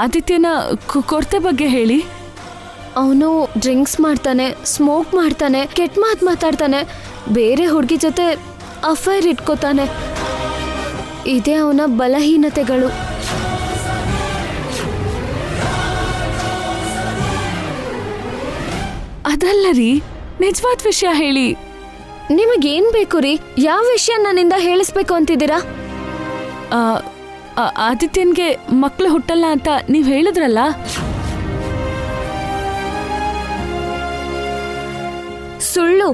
ಆದಿತ್ಯನ ಕೊರತೆ ಬಗ್ಗೆ ಹೇಳಿ. ಅವನು ಡ್ರಿಂಕ್ಸ್ ಮಾಡ್ತಾನೆ, ಸ್ಮೋಕ್ ಮಾಡ್ತಾನೆ, ಕೆಟ್ಟ ಮಾತು ಮಾತಾಡ್ತಾನೆ, ಬೇರೆ ಹುಡುಗಿ ಜೊತೆ ಅಫೈರ್ ಇಟ್ಕೋತಾನೆ. ಇದೇ ಅವನ ಬಲಹೀನತೆಗಳು. ಅದಲ್ಲ ರೀ, ನಿಜವಾದ ವಿಷಯ ಹೇಳಿ. ನಿಮಗೇನ್ ಬೇಕು ರೀ? ಯಾವ ವಿಷಯ ನನ್ನಿಂದ ಹೇಳಿಸ್ಬೇಕು ಅಂತಿದ್ದೀರಾ? ಆದಿತ್ಯನ್ಗೆ ಮಕ್ಳು ಹುಟ್ಟಲ್ಲ ಅಂತ ನೀವ್ ಹೇಳಿದ್ರಲ್ಲ. ಸುಳ್ಳು.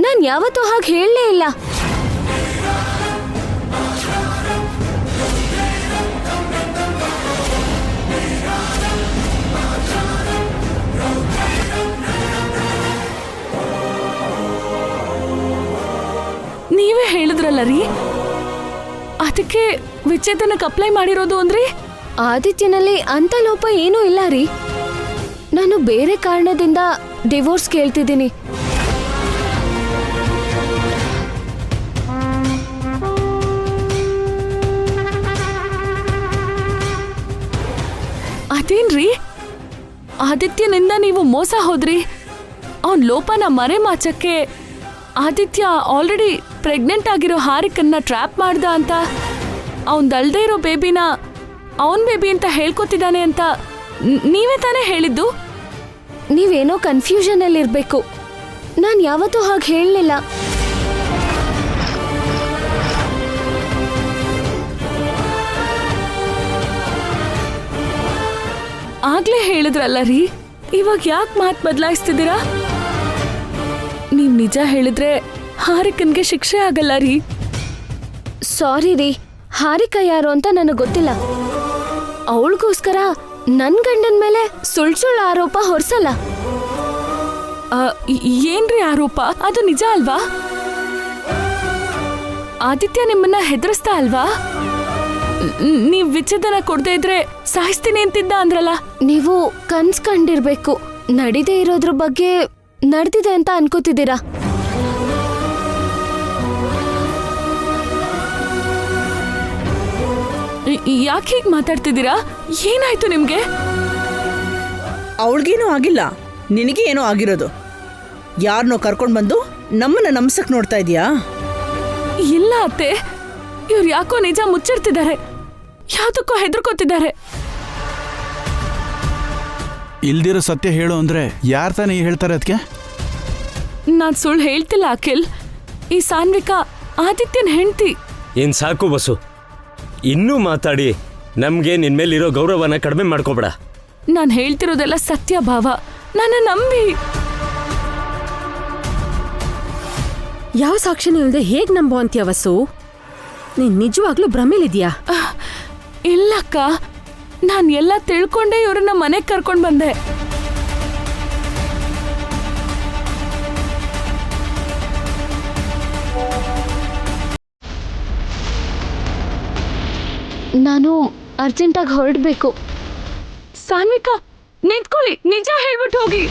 ನಾನ್ ಯಾವತ್ತೂ ಹಾಗೆ ಹೇಳಲೇ ಇಲ್ಲ. ನೀವೇ ಹೇಳಿದ್ರಲ್ಲ ರೀ, ಅದಕ್ಕೆ ವಿಚ್ಛೇದನಕ್ಕೆ ಅಪ್ಲೈ ಮಾಡಿರೋದು ಅಂದ್ರಿ. ಆದಿತ್ಯನಲ್ಲಿ ಅಂತ ಲೋಪ ಏನೂ ಇಲ್ಲ ರೀ. ನಾನು ಬೇರೆ ಕಾರಣದಿಂದ ಡಿವೋರ್ಸ್ ಕೇಳ್ತಿದ್ದೀನಿ. ಅದೇನ್ರಿ, ಆದಿತ್ಯನಿಂದ ನೀವು ಮೋಸ ಹೋದ್ರಿ. ಅವನ್ ಲೋಪನ ಮರೆಮಾಚಕ್ಕೆ ಆದಿತ್ಯ ಆಲ್ರೆಡಿ ಪ್ರೆಗ್ನೆಂಟ್ ಆಗಿರೋ ಹಾರಿಕನ್ನ ಟ್ರ್ಯಾಪ್ ಮಾಡ್ದ ಅಂತ, ಅವನ್ದಲ್ದೇ ಇರೋ ಬೇಬಿನ ಅವನ್ ಬೇಬಿ ಅಂತ ಹೇಳ್ಕೊತಿದ್ದಾನೆ ಅಂತ ನೀವೇ ತಾನೇ ಹೇಳಿದ್ದು. ನೀವೇನೋ ಕನ್ಫ್ಯೂಷನ್ ಅಲ್ಲಿ ಇರ್ಬೇಕು. ನಾನು ಯಾವತ್ತೂ ಹಾಗೆ ಹೇಳಲಿಲ್ಲ. ಆಗ್ಲೇ ಹೇಳಿದ್ರಲ್ಲ ರೀ, ಇವಾಗ ಯಾಕೆ ಮಾತು ಬದಲಾಯಿಸ್ತಿದ್ದೀರಾ? ನೀವ್ ನಿಜ ಹೇಳಿದ್ರೆ ಹಾರಿಕನ್ಗೆ ಶಿಕ್ಷೆ ಆಗಲ್ಲ ರೀ. ಸಾರಿ ರೀ, ಹಾರಿಕಾ ಯಾರು ಅಂತ ನನಗೆ ಗೊತ್ತಿಲ್ಲ. ಅವಳಿಗೋಸ್ಕರ ನನ್ನ ಗಂಡನ ಮೇಲೆ ಸುಳ್ಳು ಆರೋಪ ಹೊರಿಸಲ್ಲ. ಏನ್ರಿ ಆರೋಪ? ಅದು ನಿಜ ಅಲ್ವಾ? ಆದಿತ್ಯ ನಿಮ್ಮನ್ನ ಹೆದರಿಸ್ತಾ ಅಲ್ವಾ? ನೀವ್ ವಿಚ್ಛೇದನ ಕೊಡದೇ ಇದ್ರೆ ಸಾಯಿಸ್ತೀನಿ ಅಂತಿದ್ದ ಅಂದ್ರಲ್ಲ. ನೀವು ಕನ್ಸ್ ಕಂಡಿರ್ಬೇಕು. ನಡೀದೇ ಇರೋದ್ರ ಬಗ್ಗೆ ನಡೆದಿದೆ ಅಂತ ಅನ್ಕೋತಿದ್ದೀರಾ. ಯಾಕೆ ಹೀಗೆ ಮಾತಾಡ್ತಿದ್ದೀರಾ? ಏನಾಯ್ತು ನಿಮ್ಗೆ? ಅವಳಿಗೇನೂ ಆಗಿಲ್ಲ, ನಿನಗೆ ಏನೋ ಆಗಿರೋದು. ಯಾರನ್ನೋ ಕರ್ಕೊಂಡು ಬಂದು ನಮ್ಮನ್ನ ನಂಬಿಸಕ್ ನೋಡ್ತಾ ಇದೀಯಾ? ಇಲ್ಲ ಅತ್ತೆ, ಇವ್ರು ಯಾಕೋ ನಿಜ ಮುಚ್ಚಿಡ್ತಿದ್ದಾರೆ, ಯಾವ್ದಕ್ಕೋ ಹೆದರ್ಕೋತಿದ್ದಾರೆ. ಇಲ್ದಿರೋ ಸತ್ಯ ಹೇಳು ಅಂದ್ರೆ ಯಾರು ತಾನೇ ಹೇಳ್ತಾರೆ ಅದಕ್ಕೆ? ನಾನ್ ಸುಳ್ಳು ಹೇಳ್ತಿಲ್ಲ ಅಖಿಲ್. ಈ ಸಾನ್ವಿಕಾ ಆದಿತ್ಯನ್ ಹೆಂಡ್ತಿ. ಏನ್ ಸಾಕು ಬಸು, ಇನ್ನೂ ಮಾತಾಡಿ ನಮ್ಗೆ ನಿನ್ಮೇಲಿರೋ ಗೌರವನ ಕಡಿಮೆ ಮಾಡ್ಕೋಬೇಡ. ನಾನ್ ಹೇಳ್ತಿರೋದೆಲ್ಲ ಸತ್ಯ ಭಾವ, ನನ್ನ ನಂಬಿ. ಯಾವ ಸಾಕ್ಷಿನೂ ಇಲ್ಲದೆ ಹೇಗ್ ನಂಬೋ ಅಂತೀಯ ವಸು? ನೀನ್ ನಿಜವಾಗ್ಲೂ ಭ್ರಮೇಲಿದ್ಯಾ? ಇಲ್ಲಕ್ಕ, ನಾನ್ ಎಲ್ಲ ತಿಳ್ಕೊಂಡೆ ಇವ್ರನ್ನ ಮನೆಗೆ ಕರ್ಕೊಂಡ್ ಬಂದೆ. ನಾನು ಅರ್ಜೆಂಟಾಗಿ ಹೊರಡಬೇಕು. ಸಾನ್ವಿಕಾ ನಿಂತ್ಕೊಳ್ಳಿ, ನಿಜ ಹೇಳ್ಬಿಟ್ಟು ಹೋಗಿ.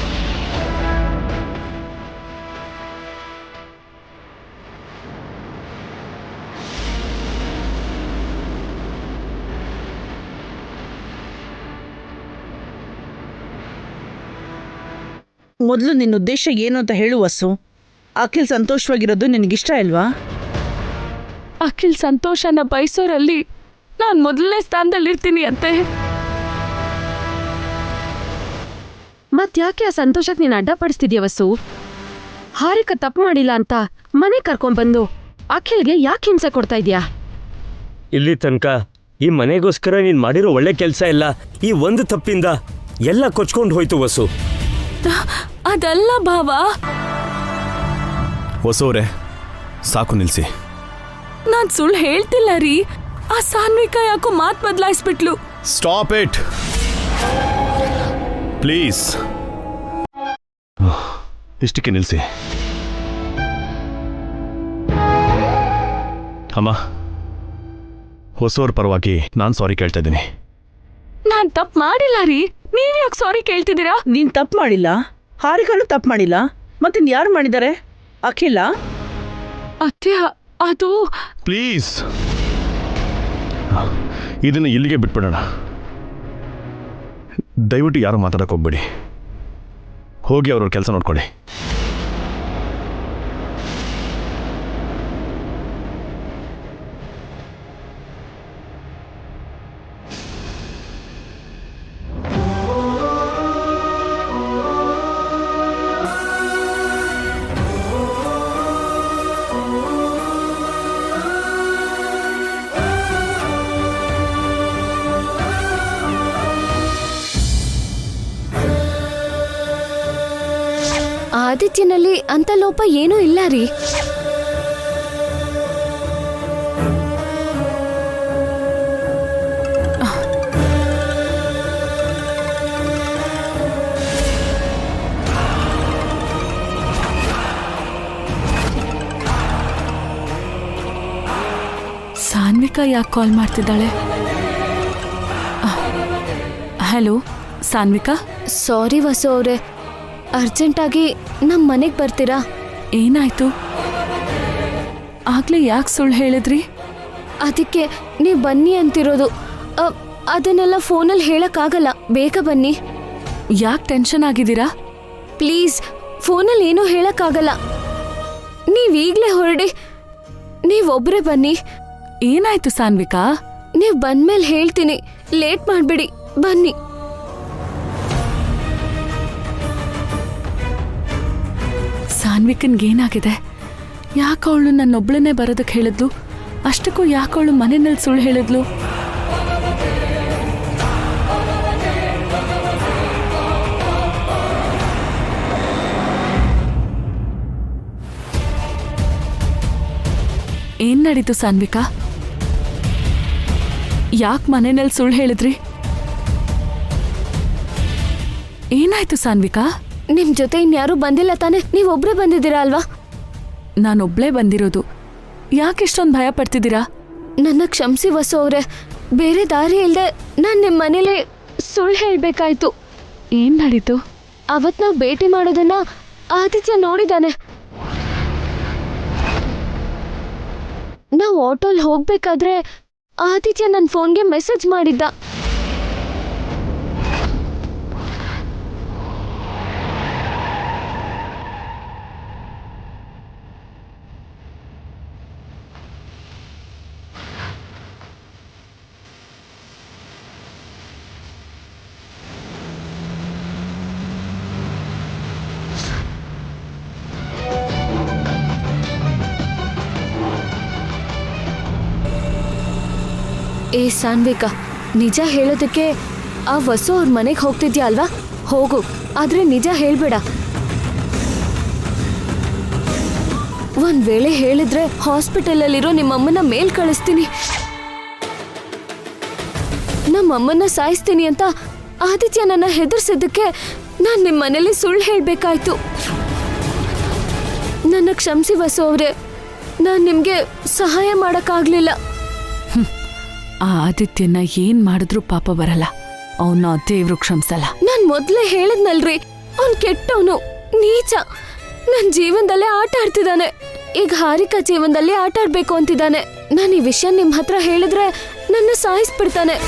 ಮೊದಲು ನಿನ್ನ ಉದ್ದೇಶ ಏನು ಅಂತ ಹೇಳು ವಸು. ಅಖಿಲ್ ಸಂತೋಷವಾಗಿರೋದು ನಿನಗಿಷ್ಟ ಇಲ್ವಾ? ಅಖಿಲ್ ಸಂತೋಷನ ಬಯಸೋರಲ್ಲಿ ನಾನ್ ಮೊದಲನೇ ಸ್ಥಾನದಲ್ಲಿರ್ತೀನಿ ಅಂತೆ. ಮತ್ಯಾಕೆ ಆ ಸಂತೋಷಕ್ಕೆ ನೀನು ಅಡ್ಡಪಡಿಸ್ತಿದ್ಯ ವಸು? ಹಾರಿಕಾ ತಪ್ಪು ಮಾಡಿಲ್ಲ ಅಂತ ಮನೆ ಕರ್ಕೊಂಡ್ಬಂದು ಅಖಿಲ್ಗೆ ಯಾಕೆ ಹಿಂಸೆ ಕೊಡ್ತಾ ಇದ್ಯಾ? ಇಲ್ಲಿ ತನಕ ಈ ಮನೆಗೋಸ್ಕರ ನೀನ್ ಮಾಡಿರೋ ಒಳ್ಳೆ ಕೆಲಸ ಇಲ್ಲ, ಈ ಒಂದು ತಪ್ಪಿಂದ ಎಲ್ಲ ಕೊಚ್ಕೊಂಡು ಹೋಯ್ತು ವಸು. ಅದಲ್ಲ ಭಾವ. ಹೊಸೋರೆ ಸಾಕು ನಿಲ್ಸಿ. ನಾನ್ ಸುಳ್ಳು ಹೇಳ್ತಿಲ್ಲ ರೀ. ಆ ಸಾನ್ವಿಕಾ ಯಾಕೋ ಮಾತು ಬದಲಾಯಿಸ್ಬಿಟ್ಲು. Stop it please. ಇಷ್ಟಕ್ಕೆ ನಿಲ್ಸಿ. ಅಮ್ಮ, ಹೊಸೋರ್ ಪರವಾಗಿ ನಾನು ಸಾರಿ ಕೇಳ್ತಾ ಇದ್ದೀನಿ. ನಾನ್ ತಪ್ಪು ಮಾಡಿಲ್ಲ ರೀ, ನೀವ್ ಯಾಕೆ ಸಾರಿ ಕೇಳ್ತಿದ್ದೀರಾ? ನೀನ್ ತಪ್ಪು ಮಾಡಿಲ್ಲ, ಹಾರಿಕಾಳು ತಪ್ಪು ಮಾಡಿಲ್ಲ, ಮತ್ತಿನ್ ಯಾರು ಮಾಡಿದ್ದಾರೆ? ಅಖಿಲ? ಅತ್ಯ, ಅದು ಪ್ಲೀಸ್ ಇದನ್ನು ಇಲ್ಲಿಗೆ ಬಿಟ್ಬಿಡೋಣ. ದಯವಿಟ್ಟು ಯಾರು ಮಾತಾಡಕ್ಕೆ ಹೋಗ್ಬೇಡಿ. ಹೋಗಿ ಅವ್ರವ್ರ ಕೆಲಸ ನೋಡ್ಕೊಳ್ಳಿ. ಆದಿತ್ಯನಲ್ಲಿ ಅಂತ ಲೋಪ ಏನೂ ಇಲ್ಲ ರೀ. ಸಾನ್ವಿಕಾ ಯಾಕೆ ಕಾಲ್ ಮಾಡ್ತಿದ್ದಾಳೆ? ಹಲೋ ಸಾನ್ವಿಕಾ. ಸಾರಿ ವಸು ಅವರೇ, ಅರ್ಜೆಂಟಾಗಿ ನಮ್ಮ ಮನೆಗೆ ಬರ್ತೀರಾ? ಏನಾಯ್ತು? ಆಗ್ಲೇ ಯಾಕೆ ಸುಳ್ಳು ಹೇಳಿದ್ರಿ? ಅದಕ್ಕೆ ನೀವು ಬನ್ನಿ ಅಂತಿರೋದು. ಅದನ್ನೆಲ್ಲ ಫೋನಲ್ಲಿ ಹೇಳಕ್ಕಾಗಲ್ಲ, ಬೇಗ ಬನ್ನಿ. ಯಾಕೆ ಟೆನ್ಷನ್ ಆಗಿದ್ದೀರಾ? ಪ್ಲೀಸ್, ಫೋನಲ್ಲಿ ಏನೂ ಹೇಳಕ್ಕಾಗಲ್ಲ. ನೀವೀಗಲೇ ಹೊರಡಿ, ನೀವೊಬ್ಬರೇ ಬನ್ನಿ. ಏನಾಯ್ತು ಸಾನ್ವಿಕಾ? ನೀವು ಬಂದ್ಮೇಲೆ ಹೇಳ್ತೀನಿ, ಲೇಟ್ ಮಾಡಬೇಡಿ, ಬನ್ನಿ. ಸಾನ್ವಿಕನ್ಗೇನಾಗಿದೆ? ಯಾಕೆ ಅವಳು ನನ್ನೊಬ್ಳನ್ನೇ ಬರೋದಕ್ಕೆ ಹೇಳಿದ್ಲು? ಅಷ್ಟಕ್ಕೂ ಯಾಕೆ ಅವಳು ಮನೆಯಲ್ಲಿ ಸುಳ್ಳು ಹೇಳಿದ್ಲು? ಏನ್ ನಡೀತು ಸಾನ್ವಿಕಾ? ಯಾಕೆ ಮನೆಯಲ್ಲಿ ಸುಳ್ಳು ಹೇಳಿದ್ರಿ? ಏನಾಯ್ತು ಸಾನ್ವಿಕಾ? ನಿಮ್ ಜೊತೆ ಇನ್ಯಾರೂ ಬಂದಿಲ್ಲ ತಾನೆ? ನೀವೊಬ್ರೇ ಬಂದಿದ್ದೀರಾ ಅಲ್ವಾ? ನಾನೊಬ್ಳೇ ಬಂದಿರೋದು. ಯಾಕೆ ಇಷ್ಟೊಂದು ಭಯ ಪಡ್ತಿದ್ದೀರಾ? ನನ್ನ ಕ್ಷಮಿಸಿ ವಸು ಅವರೇ, ಬೇರೆ ದಾರಿ ಇಲ್ಲದೆ ನಾನು ನಿಮ್ಮ ಮನೇಲಿ ಸುಳ್ಳು ಹೇಳಬೇಕಾಯ್ತು. ಏನ್ ನಡೀತು? ಅವತ್ತು ನಾವು ಭೇಟಿ ಮಾಡೋದನ್ನ ಆದಿತ್ಯ ನೋಡಿದಾನೆ. ನಾವು ಆಟೋಲ್ ಹೋಗ್ಬೇಕಾದ್ರೆ ಆದಿತ್ಯ ನನ್ನ ಫೋನ್ಗೆ ಮೆಸೇಜ್ ಮಾಡಿದ್ದ. ಏ ಸಾನ್ವಿಕಾ, ನಿಜ ಹೇಳೋದಕ್ಕೆ ಆ ವಸು ಅವ್ರ ಮನೆಗೆ ಹೋಗ್ತಿದ್ಯಾ ಅಲ್ವಾ? ಹೋಗು, ಆದ್ರೆ ನಿಜ ಹೇಳ್ಬೇಡ. ಒಂದ್ ವೇಳೆ ಹೇಳಿದ್ರೆ ಹಾಸ್ಪಿಟಲಲ್ಲಿರೋ ನಿಮ್ಮಮ್ಮನ ಮೇಲ್ ಕಳಿಸ್ತೀನಿ, ನಮ್ಮಮ್ಮನ ಸಾಯಿಸ್ತೀನಿ ಅಂತ ಆದಿತ್ಯ ನನ್ನ ಹೆದರ್ಸಿದ್ದಕ್ಕೆ ನಾನು ನಿಮ್ಮ ಮನೇಲಿ ಸುಳ್ಳು ಹೇಳ್ಬೇಕಾಯ್ತು. ನನ್ನ ಕ್ಷಮಿಸಿ ವಸು ಅವ್ರೆ, ನಾನು ನಿಮ್ಗೆ ಸಹಾಯ ಮಾಡಕ್ಕಾಗ್ಲಿಲ್ಲ. ಆ ಆದಿತ್ಯನ ಏನ್ ಮಾಡಿದ್ರು ಪಾಪ ಬರಲ್ಲ, ಅವನ್ನ ದೇವ್ರು ಕ್ಷಮಿಸಲ್ಲ. ನಾನ್ ಮೊದ್ಲೇ ಹೇಳಿದ್ನಲ್ರಿ, ಅವ್ನ್ ಕೆಟ್ಟವನು, ನೀಚ. ನನ್ ಜೀವನದಲ್ಲೇ ಆಟ ಆಡ್ತಿದ್ದಾನೆ. ಈಗ ಹಾರಿಕಾ ಜೀವನದಲ್ಲಿ ಆಟ ಆಡ್ಬೇಕು ಅಂತಿದ್ದಾನೆ. ನಾನು ಈ ವಿಷಯ ನಿಮ್ ಹತ್ರ ಹೇಳಿದ್ರೆ ನನ್ನ ಸಾಯಿಸ್ಬಿಡ್ತಾನೆ.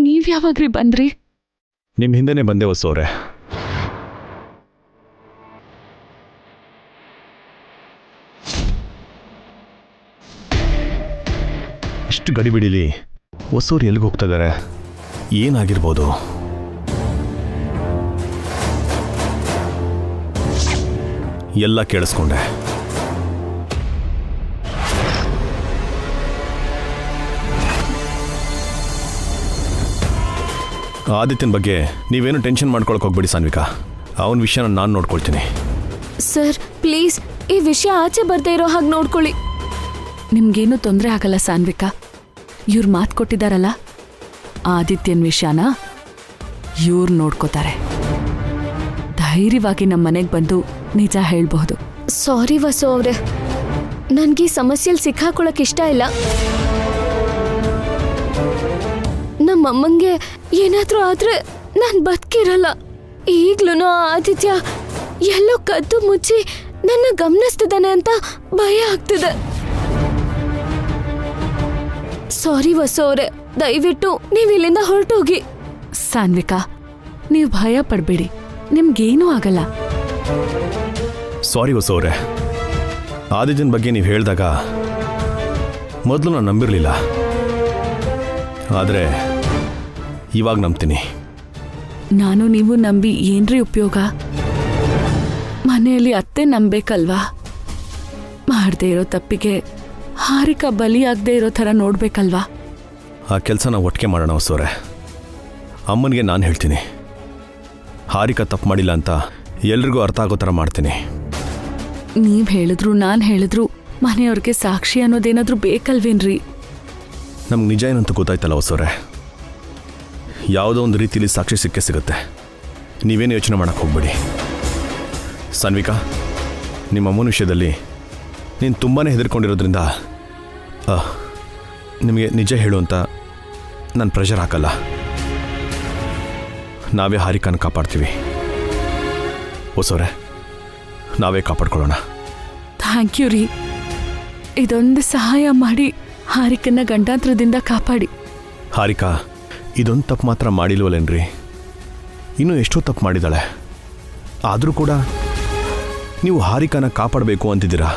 ನೀವ್ ಯಾವಾಗ್ರಿ ಬಂದ್ರಿ? ನಿಮ್ಮ ಹಿಂದೆನೇ ಬಂದೆ ವಸು ಅವರೇ. ಇಷ್ಟು ಗಡಿಬಿಡಿಲಿ ವಸೂರು ಎಲ್ಲಿಗೆ ಹೋಗ್ತಾ ಇದ್ದಾರೆ? ಏನಾಗಿರ್ಬೋದು? ಎಲ್ಲ ಕೇಳಿಸ್ಕೊಂಡೆ. ಆದಿತ್ಯನ ಬಗ್ಗೆ ನೀವೇನು ಟೆನ್ಷನ್ ಮಾಡ್ಕೊಳಕ್ಕೆ ಹೋಗ್ಬೇಡಿ ಸಾನ್ವಿಕಾ. ಅವನ ವಿಷಯನ ನಾನು ನೋಡ್ಕೊಳ್ತೀನಿ. ಸರ್ ಪ್ಲೀಸ್, ಈ ವಿಷಯ ಆಚೆ ಬರ್ದೇ ಇರೋ ಹಾಗೆ ನೋಡ್ಕೊಳ್ಳಿ. ನಿಮ್ಗೇನು ತೊಂದರೆ ಆಗಲ್ಲ ಸಾನ್ವಿಕಾ. ಇವ್ರು ಮಾತು ಕೊಟ್ಟಿದ್ದಾರಲ್ಲ, ಆದಿತ್ಯನ ವಿಷಯನ ಇವ್ರು ನೋಡ್ಕೋತಾರೆ. ಧೈರ್ಯವಾಗಿ ನಮ್ಮ ಮನೆಗೆ ಬಂದು ನಿಜ ಹೇಳ್ಬಹುದು. ಸಾರಿ ವಸು ಅವ್ರೆ, ನನ್ಗೆ ಈ ಸಮಸ್ಯೆಯಲ್ಲಿ ಸಿಕ್ಕಾಕೊಳಕ್ ಇಷ್ಟ ಇಲ್ಲ. ನಮ್ಮಮ್ಮಂಗೆ ಏನಾದ್ರೂ ಆದ್ರೆ ನಾನ್ ಬದುಕಿರಲ್ಲ. ಈಗ್ಲೂ ಆದಿತ್ಯ ಎಲ್ಲೋ ಕದ್ದು ಮುಚ್ಚಿ ನನ್ನ ಗಮನಿಸ್ತಿದ್ದಾನೆ ಅಂತ ಭಯ ಆಗ್ತಿದೆ. ಸಾರಿ ವಸು ಅವ್ರೆ, ದಯವಿಟ್ಟು ನೀವು ಇಲ್ಲಿಂದ ಹೊರಟೋಗಿ. ಸಾನ್ವಿಕಾ, ನೀವು ಭಯ ಪಡಬೇಡಿ, ನಿಮ್ಗೇನೂ ಆಗಲ್ಲ. ಸಾರಿ ಹೊಸವ್ರೆ, ಆದಿತ್ಯನ ಬಗ್ಗೆ ನೀವು ಹೇಳಿದಾಗ ಮೊದಲು ನಾನು ನಂಬಿರಲಿಲ್ಲ, ಆದರೆ ಇವಾಗ ನಂಬ್ತೀನಿ. ನಾನು ನೀವು ನಂಬಿ ಏನ್ರಿ ಉಪಯೋಗ? ಮನೆಯಲ್ಲಿ ಅತ್ತೆ ನಂಬೇಕಲ್ವಾ? ಮಾಡದೇ ಇರೋ ತಪ್ಪಿಗೆ ಹಾರಿಕಾ ಬಲಿಯಾಗದೇ ಇರೋ ಥರ ನೋಡ್ಬೇಕಲ್ವಾ? ಆ ಕೆಲಸ ನಾವು ಒಟ್ಟಿಗೆ ಮಾಡೋಣ ಹೊಸವ್ರೆ. ಅಮ್ಮನಿಗೆ ನಾನು ಹೇಳ್ತೀನಿ, ಹಾರಿಕಾ ತಪ್ಪು ಮಾಡಿಲ್ಲ ಅಂತ ಎಲ್ರಿಗೂ ಅರ್ಥ ಆಗೋ ಥರ ಮಾಡ್ತೀನಿ. ನೀವು ಹೇಳಿದ್ರು ನಾನು ಹೇಳಿದ್ರು ಮನೆಯವ್ರಿಗೆ ಸಾಕ್ಷಿ ಅನ್ನೋದೇನಾದ್ರೂ ಬೇಕಲ್ವೇನ್ರಿ? ನಮ್ಗೆ ನಿಜ ಏನಂತ ಗೊತ್ತಾಯ್ತಲ್ಲ ಹೊಸವ್ರೆ, ಯಾವುದೋ ಒಂದು ರೀತಿಯಲ್ಲಿ ಸಾಕ್ಷಿ ಸಿಕ್ಕೇ ಸಿಗುತ್ತೆ. ನೀವೇನು ಯೋಚನೆ ಮಾಡೋಕ್ಕೆ ಹೋಗ್ಬೇಡಿ. ಸಾನ್ವಿಕಾ, ನಿಮ್ಮ ಅಮ್ಮನ ವಿಷಯದಲ್ಲಿ ನೀನು ತುಂಬಾ ಹೆದರ್ಕೊಂಡಿರೋದ್ರಿಂದ ನಿಮಗೆ ನಿಜ ಹೇಳು ಅಂತ ನಾನು ಪ್ರೆಷರ್ ಹಾಕಲ್ಲ. ನಾವೇ ಹಾರಿಕಾನ ಕಾಪಾಡ್ತೀವಿ ಹೊಸವ್ರೆ, ನಾವೇ ಕಾಪಾಡ್ಕೊಳ್ಳೋಣ. ಥ್ಯಾಂಕ್ ಯು ರೀ. ಇದೊಂದು ಸಹಾಯ ಮಾಡಿ ಹಾರಿಕನ್ನ ಗಂಡಾಂತರದಿಂದ ಕಾಪಾಡಿ. ಹಾರಿಕಾ ಇದೊಂದು ತಪ್ಪು ಮಾತ್ರ ಮಾಡಿಲ್ವಲ್ಲೇನ್ರಿ, ಇನ್ನೂ ಎಷ್ಟೋ ತಪ್ಪು ಮಾಡಿದಾಳೆ. ಆದರೂ ಕೂಡ ನೀವು ಹಾರಿಕಾನ ಕಾಪಾಡಬೇಕು ಅಂತಿದ್ದೀರಾ.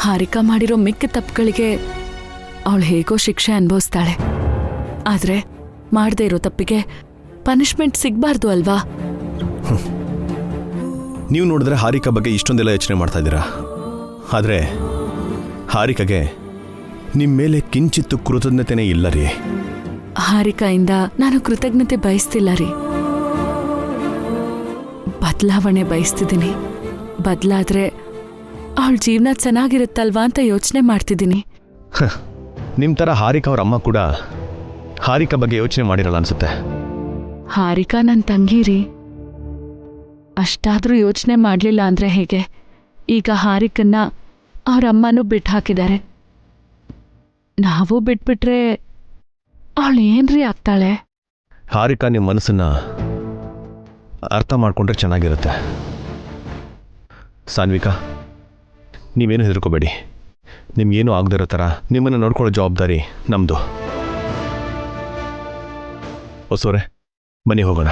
ಹಾರಿಕಾ ಮಾಡಿರೋ ಮಿಕ್ಕ ತಪ್ಪುಗಳಿಗೆ ಅವಳು ಹೇಗೋ ಶಿಕ್ಷೆ ಅನುಭವಿಸ್ತಾಳೆ. ಆದರೆ ಮಾಡದೇ ಇರೋ ತಪ್ಪಿಗೆ ಪನಿಷ್ಮೆಂಟ್ ಸಿಗಬಾರ್ದು ಅಲ್ವಾ? ನೀವು ನೋಡಿದ್ರೆ ಹಾರಿಕಾ ಬಗ್ಗೆ ಇಷ್ಟೊಂದೆಲ್ಲ ಯೋಚನೆ ಮಾಡ್ತಾ ಇದ್ದೀರಾ, ಆದರೆ ಹಾರಿಕಾಗೆ ನಿಮ್ಮ ಮೇಲೆ ಕಿಂಚಿತ್ತು ಕೃತಜ್ಞತೆನೇ ಇಲ್ಲ ರೀ. ಹಾರಿಕಾಯಿಂದ ನಾನು ಕೃತಜ್ಞತೆ ಬಯಸ್ತಿಲ್ಲ ರೀ, ಬದಲಾವಣೆ ಬಯಸ್ತಿದ್ದೀನಿ. ಬದಲಾದ್ರೆ ಅವಳ ಜೀವನ ಚೆನ್ನಾಗಿರುತ್ತಲ್ವಾ ಅಂತ ಯೋಚನೆ ಮಾಡ್ತಿದ್ದೀನಿ. ನಿಮ್ಮ ಥರ ಹಾರಿಕಾ ಅವ್ರ ಅಮ್ಮ ಕೂಡ ಹಾರಿಕಾ ಬಗ್ಗೆ ಯೋಚನೆ ಮಾಡಿರಲ್ಲ ಅನ್ಸುತ್ತೆ. ಹಾರಿಕಾ ನನ್ನ ತಂಗಿ ರೀ, ಅಷ್ಟಾದ್ರೂ ಯೋಚನೆ ಮಾಡಲಿಲ್ಲ ಅಂದ್ರೆ ಹೇಗೆ? ಈಗ ಹಾರಿಕನ್ನ ಅವ್ರ ಅಮ್ಮನೂ ಬಿಟ್ಟು ಹಾಕಿದ್ದಾರೆ. ನಾವು ಬಿಟ್ಬಿಟ್ರೆ ಅವಳು ಏನ್ರಿ ಆಗ್ತಾಳೆ? ಹಾರಿಕಾ ನಿಮ್ಮ ಮನಸ್ಸನ್ನ ಅರ್ಥ ಮಾಡ್ಕೊಂಡ್ರೆ ಚೆನ್ನಾಗಿರುತ್ತೆ. ಸಾನ್ವಿಕಾ, ನೀವೇನು ಹೆದರ್ಕೋಬೇಡಿ. ನಿಮ್ಗೇನು ಆಗದೇ ಇರೋ ಥರ ನಿಮ್ಮನ್ನು ನೋಡ್ಕೊಳ್ಳೋ ಜವಾಬ್ದಾರಿ ನಮ್ಮದು. ಹೊಸೋರೆ, ಮನೆಗೆ ಹೋಗೋಣ.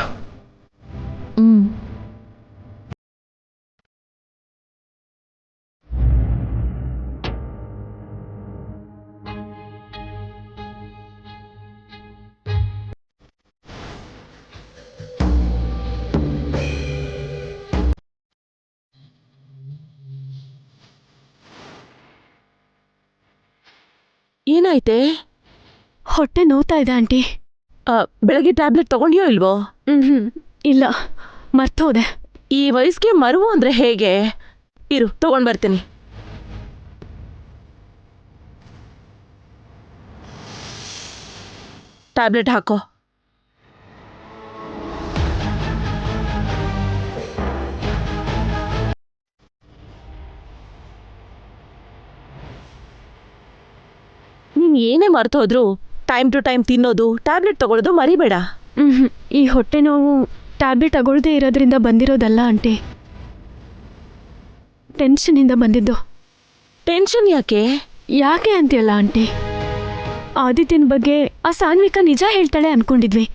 ಏನಾಯ್ತೆ? ಹೊಟ್ಟೆ ನೋವ್ತಾ ಇದೆ ಆಂಟಿ. ಬೆಳಗ್ಗೆ ಟ್ಯಾಬ್ಲೆಟ್ ತಗೊಂಡ್ಯೋ ಇಲ್ವೋ? ಇಲ್ಲ, ಮರ್ತೋದೆ. ಈ ವಯಸ್ಸಿಗೆ ಮರುವು ಅಂದ್ರೆ ಹೇಗೆ? ಇರು, ತಗೊಂಡ್ ಬರ್ತೀನಿ. ಟ್ಯಾಬ್ಲೆಟ್ ಹಾಕೋ. ನೀನ್ ಏನೇ ಮರ್ತೋದ್ರು ಟೈಮ್ ಟು ಟೈಮ್ ತಿನ್ನೋದು, ಟ್ಯಾಬ್ಲೆಟ್ ತಗೊಳ್ಳೋದು ಮರಿಬೇಡ. ಈ ಹೊಟ್ಟೆ ನೋವು ಟ್ಯಾಬ್ಲೆಟ್ ತಗೊಳ್ದೇ ಇರೋದ್ರಿಂದ ಬಂದಿರೋದಲ್ಲ ಆಂಟಿ, ಟೆನ್ಷನಿಂದ ಬಂದಿದ್ದು. ಟೆನ್ಷನ್ ಯಾಕೆ? ಯಾಕೆ ಅಂತೀಯಲ್ಲ ಆಂಟಿ, ಆದಿತ್ಯನ ಬಗ್ಗೆ ಆ ಸಾನ್ವಿಕಾ ನಿಜ ಹೇಳ್ತಾಳೆ ಅನ್ಕೊಂಡಿದ್ವಿ,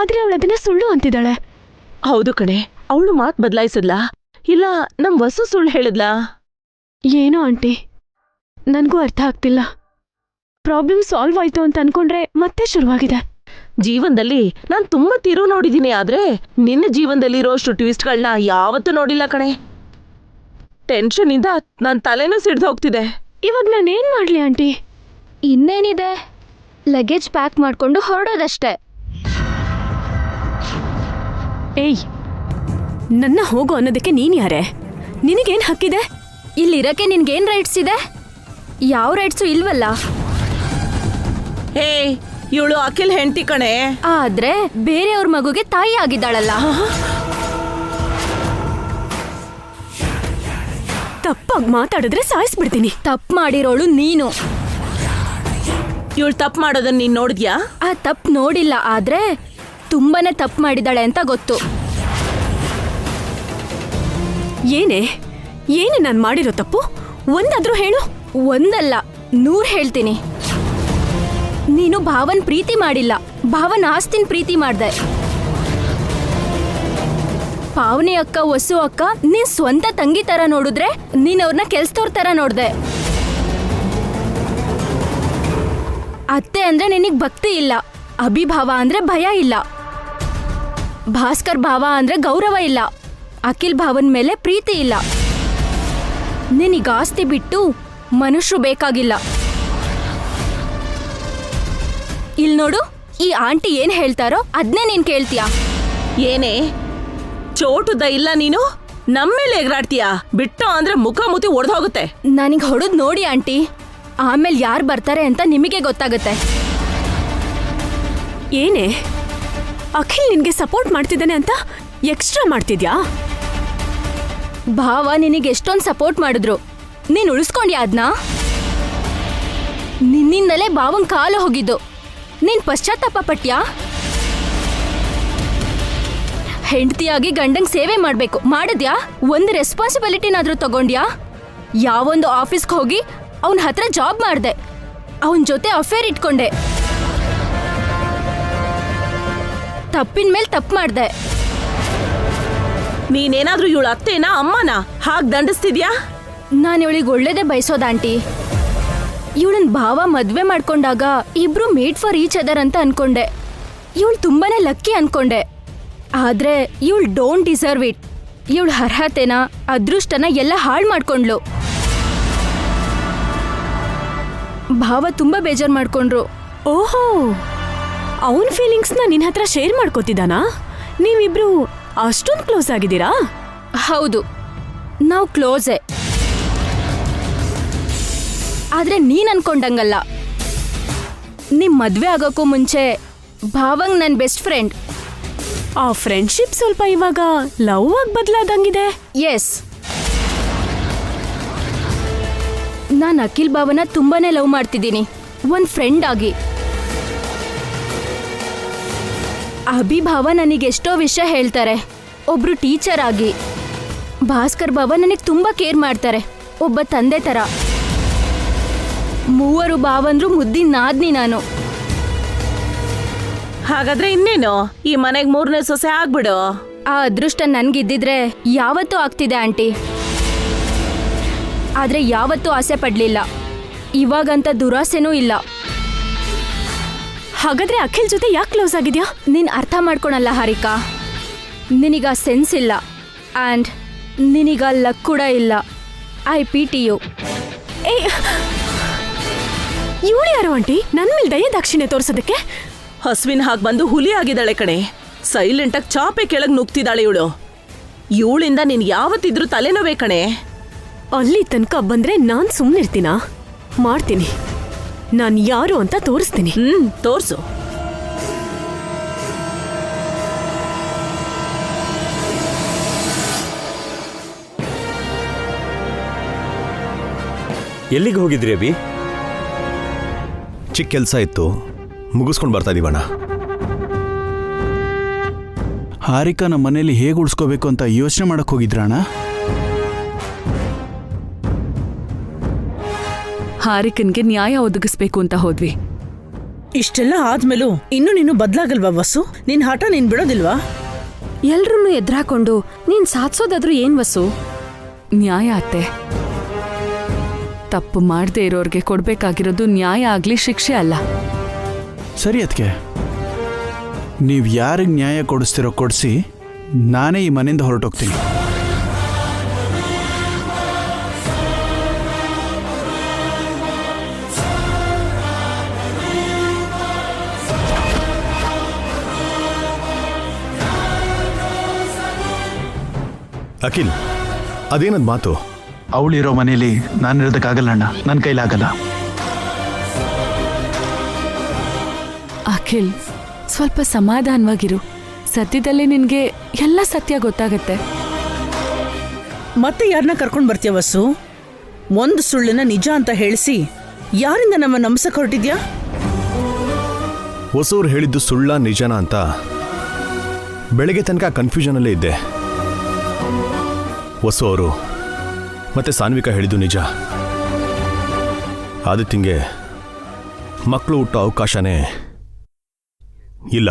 ಆದ್ರೆ ಅವಳು ಅದನ್ನ ಸುಳ್ಳು ಅಂತಿದ್ದಾಳೆ. ಹೌದು ಕಣೆ, ಅವಳು ಮಾತು ಬದಲಾಯಿಸಿದ್ಲಾ ಇಲ್ಲ ನಮ್ ವಸು ಸುಳ್ಳು ಹೇಳಿದ್ಲಾ? ಏನೋ ಆಂಟಿ, ನನಗೂ ಅರ್ಥ ಆಗ್ತಿಲ್ಲ. ಪ್ರಾಬ್ಲಮ್ ಸಾಲ್ವ್ ಆಯ್ತು ಅಂತ ಅನ್ಕೊಂಡ್ರೆ ಮತ್ತೆ ಶುರುವಾಗಿದೆ. ಜೀವನದಲ್ಲಿ ನಾನು ತುಂಬಾ ತಿರು ನೋಡಿದ್ದೀನಿ, ಆದ್ರೆ ನಿನ್ನ ಜೀವನದಲ್ಲಿ ಇರೋಷ್ಟು ಟ್ವಿಸ್ಟ್ಗಳನ್ನ ಯಾವತ್ತೂ ನೋಡಿಲ್ಲ ಕಣೆ. ಟೆನ್ಷನ್ ಇಂದ ನನ್ನ ತಲೆನೂ ಸಿಡ್ದು ಹೋಗ್ತಿದೆ. ಇವಾಗ ನಾನೇನ್ ಮಾಡ್ಲಿ ಆಂಟಿ? ಇನ್ನೇನಿದೆ, ಲಗೇಜ್ ಪ್ಯಾಕ್ ಮಾಡ್ಕೊಂಡು ಹೊರಡೋದಷ್ಟೇ. ಏಯ್, ನನ್ನ ಹೋಗು ಅನ್ನೋದಕ್ಕೆ ನೀನ್ ಯಾರೇ? ನಿನಗೇನ್ ಹಕ್ಕಿದೆ? ಇಲ್ಲಿರಕ್ಕೆ ನಿನ್ಗೇನ್ ರೈಟ್ಸ್ ಇದೆ? ಯಾವ ರೈಟ್ಸು ಇಲ್ವಲ್ಲ. ಹೇ, ಇವಳು ಅಖಿಲ್ ಹೆಂಡತಿ ಕಣೆ. ಆದ್ರೆ ಬೇರೆಯವ್ರ ಮಗುಗೆ ತಾಯಿ ಆಗಿದ್ದಾಳಲ್ಲ. ತಪ್ಪಾಗಿ ಮಾತಾಡಿದ್ರೆ ಸಾಯಿಸ್ಬಿಡ್ತೀನಿ. ತಪ್ಪು ಮಾಡಿರೋಳು ನೀನು. ಇವಳು ತಪ್ಪು ಮಾಡೋದನ್ನ ನೀನ್ ನೋಡಿದ್ಯಾ? ಆ ತಪ್ಪು ನೋಡಿಲ್ಲ, ಆದ್ರೆ ತುಂಬಾನೇ ತಪ್ಪು ಮಾಡಿದಾಳೆ ಅಂತ ಗೊತ್ತು. ಏನೇ ನಾನು ಮಾಡಿರೋ ತಪ್ಪು ಒಂದಾದ್ರೂ ಹೇಳು. ಒಂದಲ್ಲ 100 ಹೇಳ್ತೀನಿ. ನೀನು ಭಾವನ್ ಪ್ರೀತಿ ಮಾಡಿಲ್ಲ, ಭಾವನ್ ಆಸ್ತಿನ್ ಪ್ರೀತಿ ಮಾಡ್ದೆ. ಪಾವನಿ ಅಕ್ಕ, ವಸು ಅಕ್ಕ ನೀನ್ ಸ್ವಂತ ತಂಗಿ ತರ ನೋಡಿದ್ರೆ ನೀನ್ ಅವ್ರನ್ನ ಕೆಲ್ಸದವ್ರ ತರ ನೋಡ್ದೆ. ಅತ್ತೆ ಅಂದ್ರೆ ನಿನಗ್ ಭಕ್ತಿ ಇಲ್ಲ, ಅಭಿಭಾವ ಅಂದ್ರೆ ಭಯ ಇಲ್ಲ, ಭಾಸ್ಕರ್ ಭಾವ ಅಂದ್ರೆ ಗೌರವ ಇಲ್ಲ, ಅಖಿಲ್ ಭಾವನ್ ಮೇಲೆ ಪ್ರೀತಿ ಇಲ್ಲ. ನಿನಗ್ ಆಸ್ತಿ ಬಿಟ್ಟು ಮನುಷ್ಯರು ಬೇಕಾಗಿಲ್ಲ. ಇಲ್ ನೋಡು, ಈ ಆಂಟಿ ಏನ್ ಹೇಳ್ತಾರೋ ಅದ್ನೇ ನೀನ್ ಕೇಳ್ತೀಯಾ? ಏನೇ ಚೋಟುದ ಇಲ್ಲ ನೀನು ನಮ್ಮೇಲೆ ಎಗರಾಡ್ತೀಯಾ? ಬಿಟ್ಟು ಅಂದ್ರೆ ಮುಖ ಮುತಿ ಒಡೆದೋಗುತ್ತೆ. ನನಗ್ ಹೊಡೆದ್ ನೋಡಿ ಆಂಟಿ, ಆಮೇಲೆ ಯಾರು ಬರ್ತಾರೆ ಅಂತ ನಿಮಗೆ ಗೊತ್ತಾಗುತ್ತೆ. ಏನೇ ಅಖಿಲ್ ನಿನ್ಗೆ ಸಪೋರ್ಟ್ ಮಾಡ್ತಿದ್ದಾನೆ ಅಂತ ಎಕ್ಸ್ಟ್ರಾ ಮಾಡ್ತಿದ್ಯಾ? ಭಾವ ನಿನಗೆ ಎಷ್ಟೊಂದು ಸಪೋರ್ಟ್ ಮಾಡಿದ್ರು, ನೀನ್ ಉಳಿಸ್ಕೊಂಡ್ಯಾ ಅದ್ನ? ನಿನ್ನಿಂದಲೇ ಭಾವಂಗ್ ಕಾಲು ಹೋಗಿದ್ದು, ನೀನ್ ಪಶ್ಚಾತ್ತಾಪ ಪಟ್ಯಾ? ಹೆಂಡತಿಯಾಗಿ ಗಂಡಂಗ್ ಸೇವೆ ಮಾಡ್ಬೇಕು ಮಾಡಿದ್ಯಾ? ಒಂದು ರೆಸ್ಪಾನ್ಸಿಬಿಲಿಟಿನಾದ್ರೂ ತಗೊಂಡ್ಯಾ? ಯಾವೊಂದು ಆಫೀಸ್ಗೆ ಹೋಗಿ ಅವನ ಹತ್ರ ಜಾಬ್ ಮಾಡ್ದೆ, ಅವನ ಜೊತೆ ಅಫೇರ್ ಇಟ್ಕೊಂಡೆ, ತಪ್ಪಿನ ಮೇಲೆ ತಪ್ಪು ಮಾಡ್ದೆ. ನೀನೇನಾದ್ರೂ ಇವಳ ಅತ್ತೇನಾ ಅಮ್ಮನ ಹಾಗೆ ದಂಡಿಸ್ತಿದ್ಯಾ? ನಾನು ಇವಳಿಗೆ ಒಳ್ಳೇದೇ ಬಯಸೋದ ಆಂಟಿ. ಇವಳನ್ ಭಾವ ಮದ್ವೆ ಮಾಡ್ಕೊಂಡಾಗ ಇಬ್ರು ಮೇಡ್ ಫಾರ್ ಈಚ್ ಅದರ್ ಅಂತ ಅನ್ಕೊಂಡೆ. ಇವಳು ತುಂಬಾನೇ ಲಕ್ಕಿ ಅನ್ಕೊಂಡೆ. ಆದ್ರೆ ಇವಳು ಡೋಂಟ್ ಡಿಸರ್ವ್ ಇಟ್. ಇವಳ ಅರ್ಹತೆನ ಅದೃಷ್ಟನ ಎಲ್ಲ ಹಾಳು ಮಾಡ್ಕೊಂಡ್ಲು. ಭಾವ ತುಂಬಾ ಬೇಜಾರ್ ಮಾಡ್ಕೊಂಡ್ರು. ಓಹೋ, ಅವನ್ ಫೀಲಿಂಗ್ಸ್ನ ನಿನ್ನ ಹತ್ರ ಶೇರ್ ಮಾಡ್ಕೋತಿದ್ದಾನಾ? ನೀವಿಬ್ರು ಅಷ್ಟೊಂದು ಕ್ಲೋಸ್ ಆಗಿದ್ದೀರಾ? ಹೌದು, ನಾವು ಕ್ಲೋಸೆ. ಆದ್ರೆ ನೀನ್ ಅನ್ಕೊಂಡಂಗಲ್ಲ. ನಿಮ್ ಮದ್ವೆ ಆಗೋಕ್ಕೂ ಮುಂಚೆ ಭಾವಂಗ್ ನನ್ ಬೆಸ್ಟ್ ಫ್ರೆಂಡ್. ಆ ಫ್ರೆಂಡ್ಶಿಪ್ ಸ್ವಲ್ಪ ಇವಾಗ ಲವ್ ಆಗಿ ಬದಲಾದಂಗಿದೆ. ಎಸ್, ನಾನು ಅಖಿಲ್ ಭಾವನ ತುಂಬಾನೇ ಲವ್ ಮಾಡ್ತಿದ್ದೀನಿ, ಒಂದ್ ಫ್ರೆಂಡ್ ಆಗಿ. ಅಭಿಭಾವ ನನಗೆ ಎಷ್ಟೋ ವಿಷಯ ಹೇಳ್ತಾರೆ, ಒಬ್ರು ಟೀಚರ್ ಆಗಿ. ಭಾಸ್ಕರ್ ಭಾವ ನನಗೆ ತುಂಬಾ ಕೇರ್ ಮಾಡ್ತಾರೆ, ಒಬ್ಬ ತಂದೆ ತರ. ಮೂವರು ಭಾವಂದ್ರು ಮುದ್ದಿನ ನಾದ್ನಿ ನಾನು. ಹಾಗಾದ್ರೆ ಇನ್ನೇನು, ಈ ಮನೆಗ್ 3ನೇ ಸೊಸೆ ಆಗ್ಬಿಡು. ಆ ಅದೃಷ್ಟ ನನ್ಗಿದ್ದಿದ್ರೆ ಯಾವತ್ತೂ ಆಗ್ತಿದೆ ಆಂಟಿ. ಆದ್ರೆ ಯಾವತ್ತೂ ಆಸೆ ಪಡ್ಲಿಲ್ಲ, ಇವಾಗಂತ ದುರಾಸೆನೂ ಇಲ್ಲ. ಹಾಗಾದ್ರೆ ಅಖಿಲ್ ಜೊತೆ ಯಾಕೆ ಕ್ಲೋಸ್ ಆಗಿದ್ಯಾ? ನೀನ್ ಅರ್ಥ ಮಾಡ್ಕೊಳಲ್ಲ ಹಾರಿಕಾ. ನಿನಗ ಸೆನ್ಸ್ ಇಲ್ಲ ಆ್ಯಂಡ್ ನಿನಗ ಲಕ್ ಕೂಡ ಇಲ್ಲ. I pity you. ಏ, ಇವಳು ಯಾರು ಆಂಟಿ ನನ್ನ ಮೇಲೆ ದಯ ದಾಕ್ಷಿಣ್ಯ ತೋರ್ಸೋದಕ್ಕೆ? ಹಸುವಿನ ಹಾಗೆ ಬಂದು ಹುಲಿ ಆಗಿದ್ದಾಳೆ ಕಣೆ. ಸೈಲೆಂಟಾಗಿ ಚಾಪೆ ಕೆಳಗೆ ನುಗ್ತಿದ್ದಾಳೆ ಇವಳು. ಇವಳಿಂದ ನೀನ್ ಯಾವತ್ತಿದ್ರೂ ತಲೆನೋವೇ ಕಣೆ. ಅಲ್ಲಿ ತನಕ ಬಂದ್ರೆ ನಾನ್ ಸುಮ್ಮನಿರ್ತೀನಾ? ಮಾಡ್ತೀನಿ, ನಾನು ಯಾರು ಅಂತ ತೋರಿಸ್ತೀನಿ. ತೋರ್ಸು. ಎಲ್ಲಿಗೆ ಹೋಗಿದ್ರಿ ಅಭಿ? ಚಿಕ್ಕ ಕೆಲಸ ಇತ್ತು, ಮುಗಿಸ್ಕೊಂಡು ಬರ್ತಾ ಇದೀವಣ್ಣ. ಹಾರಿಕಾ ನಮ್ಮ ಮನೇಲಿ ಹೇಗೆ ಉಳಿಸ್ಕೋಬೇಕು ಅಂತ ಯೋಚನೆ ಮಾಡಕ್ ಹೋಗಿದ್ರಣ್ಣ? ಹಾರಿಕನ್ಗೆ ನ್ಯಾಯ ಒದಗಿಸ್ಬೇಕು ಅಂತ ಹೋದ್ವಿ. ಇಷ್ಟೆಲ್ಲ ಆದ್ಮೇಲೂ ಇನ್ನು ನೀನು ಬದ್ಲಾಗಲ್ವಾ ವಸು? ನಿನ್ ಹಠ ನೀನ್ ಬಿಡೋದಿಲ್ವಾ? ಎಲ್ರನ್ನೂ ಎದ್ರಾಕೊಂಡು ನೀನ್ ಸಾಧಿಸೋದಾದ್ರೂ ಏನ್ ವಸು? ನ್ಯಾಯ ಅತ್ತೆ. ತಪ್ಪು ಮಾಡದೇ ಇರೋರ್ಗೆ ಕೊಡ್ಬೇಕಾಗಿರೋದು ನ್ಯಾಯ ಆಗ್ಲಿ, ಶಿಕ್ಷೆ ಅಲ್ಲ. ಸರಿ ಅದಕ್ಕೆ ನೀವು ಯಾರಿಗೆ ನ್ಯಾಯ ಕೊಡಿಸ್ತಿರೋ ಕೊಡಿಸಿ, ನಾನೇ ಈ ಮನೆಯಿಂದ ಹೊರಟೋಗ್ತೀನಿ. ಅಖಿಲ್, ಅದೇನದ್ ಮಾತು? ಅವಳಿರೋ ಮನೇಲಿ ನಾನಿರೋದಕ್ಕಾಗಲ್ಲ ಅಣ್ಣ, ನನ್ನ ಕೈಲಾಗಲ್ಲ. ಅಖಿಲ್, ಸ್ವಲ್ಪ ಸಮಾಧಾನವಾಗಿರು. ಸದ್ಯದಲ್ಲೇ ನಿನ್ಗೆ ಎಲ್ಲ ಸತ್ಯ ಗೊತ್ತಾಗತ್ತೆ. ಮತ್ತೆ ಯಾರನ್ನ ಕರ್ಕೊಂಡು ಬರ್ತೀಯ ವಸು? ಒಂದು ಸುಳ್ಳನ್ನ ನಿಜ ಅಂತ ಹೇಳಿಸಿ ಯಾರಿಂದ ನಮ್ಮ ನಂಬಿಸಕ್ ಹೊರಟಿದ್ಯಾ? ಹೊಸವ್ರು ಹೇಳಿದ್ದು ಸುಳ್ಳ ನಿಜನಾ ಅಂತ ಬೆಳಗ್ಗೆ ತನಕ ಕನ್ಫ್ಯೂಷನಲ್ಲೇ ಇದ್ದೆ. ಹೊಸು ಅವರು ಮತ್ತೆ ಸಾನ್ವಿಕಾ ಹೇಳಿದ್ದು ನಿಜ. ಆದಿತ್ಯಂಗೆ ಮಕ್ಕಳು ಹುಟ್ಟೋ ಅವಕಾಶನೇ ಇಲ್ಲ.